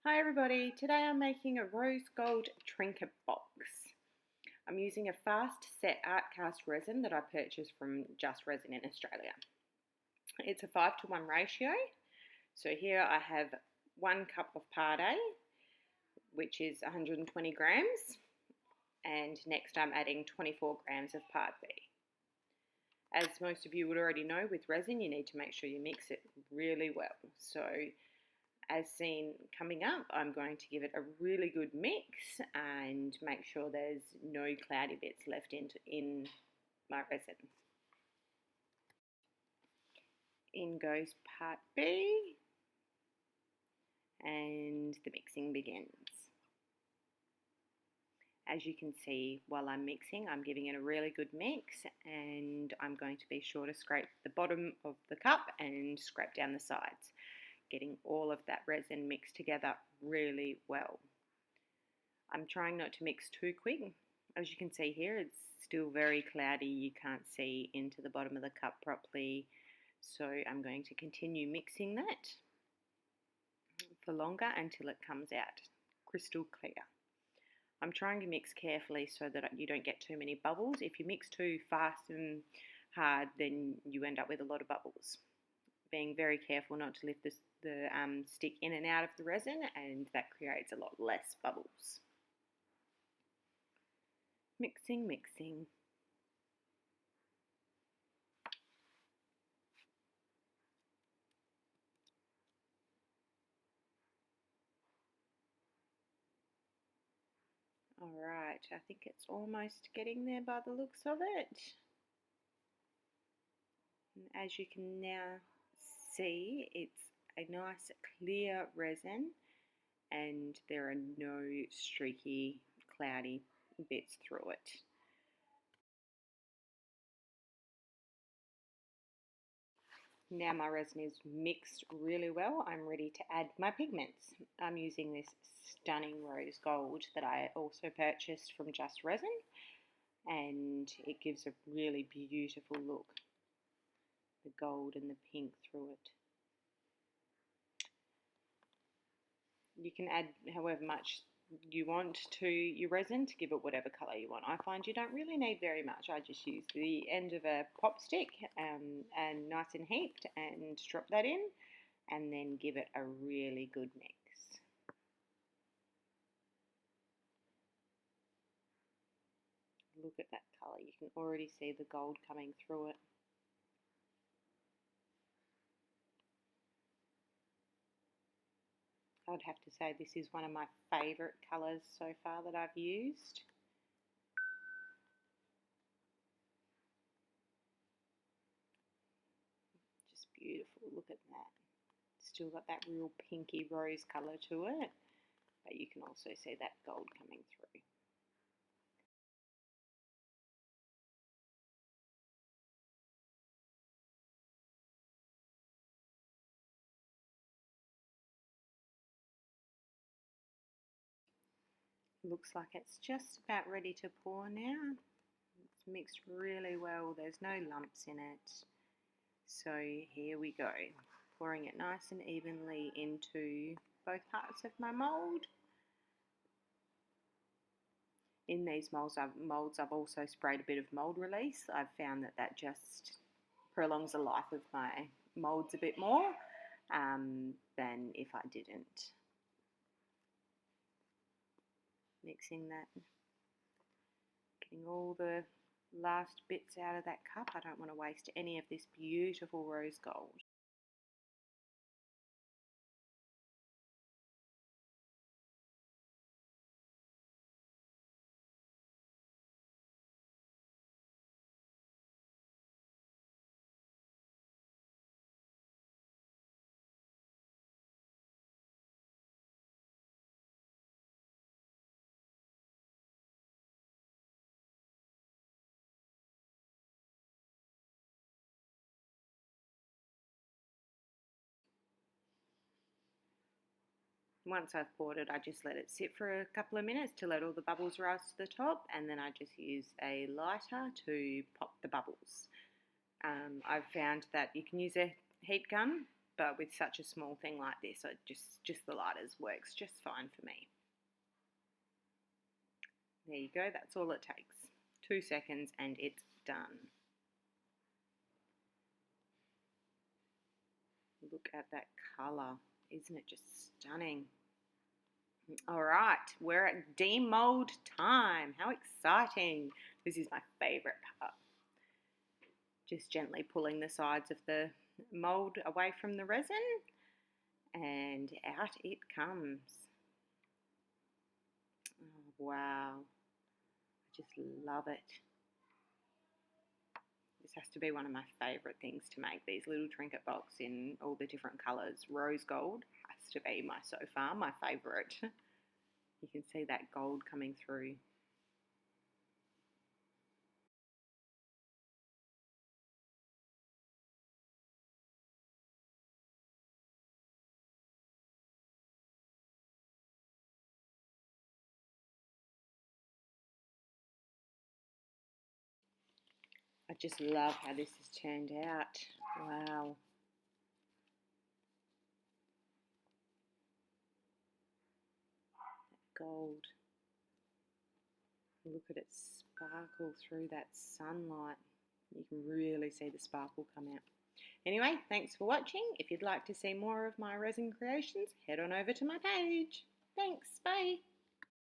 Hi everybody, today I'm making a rose gold trinket box. I'm using a fast set art cast resin that I purchased from Just Resin in Australia. It's a 5:1 ratio. So here I have 1 cup of pardey, which is 120 grams, and next I'm adding 24 grams of pard B. As most of you would already know, with resin you need to make sure you mix it really well. So as seen coming up, I'm going to give it a really good mix and make sure there's no cloudy bits left in my resin. In goes part B, and the mixing begins. As you can see, while I'm mixing, I'm giving it a really good mix, and I'm going to be sure to scrape the bottom of the cup and scrape down the sides, getting all of that resin mixed together really well. I'm trying not to mix too quick. As you can see here, it's still very cloudy. You can't see into the bottom of the cup properly. So I'm going to continue mixing that for longer until it comes out crystal clear. I'm trying to mix carefully so that you don't get too many bubbles. If you mix too fast and hard, then you end up with a lot of bubbles. Being very careful not to lift the stick in and out of the resin, and that creates a lot less bubbles. Mixing, mixing. Alright, I think it's almost getting there by the looks of it. And as you can now see, it's a nice clear resin and there are no streaky, cloudy bits through it. Now my resin is mixed really well, I'm ready to add my pigments. I'm using this stunning rose gold that I also purchased from Just Resin, and it gives a really beautiful look. The gold and the pink through it. You can add however much you want to your resin to give it whatever colour you want. I find you don't really need very much. I just use the end of a pop stick and nice and heaped and drop that in and then give it a really good mix. Look at that colour. You can already see the gold coming through it. I would have to say this is one of my favourite colours so far that I've used. Just beautiful, look at that. Still got that real pinky rose colour to it, but you can also see that gold coming through. Looks like it's just about ready to pour now. It's mixed really well, there's no lumps in it. So here we go, pouring it nice and evenly into both parts of my mould. In these molds I've also sprayed a bit of mould release. I've found that just prolongs the life of my moulds a bit more than if I didn't. Mixing that, getting all the last bits out of that cup. I don't want to waste any of this beautiful rose gold. Once I've poured it, I just let it sit for a couple of minutes to let all the bubbles rise to the top, and then I just use a lighter to pop the bubbles. I've found that you can use a heat gun but with such a small thing like this, just the lighters works just fine for me. There you go, that's all it takes. 2 seconds and it's done. Look at that colour, isn't it just stunning? All right, we're at demold time. How exciting. This is my favourite part. Just gently pulling the sides of the mould away from the resin, and out it comes. Oh, wow, I just love it. This has to be one of my favourite things to make, these little trinket box in all the different colours. Rose gold has to be so far my favourite. You can see that gold coming through. I just love how this has turned out. Wow. That gold. Look at it sparkle through that sunlight. You can really see the sparkle come out. Anyway, thanks for watching. If you'd like to see more of my resin creations, head on over to my page. Thanks, bye.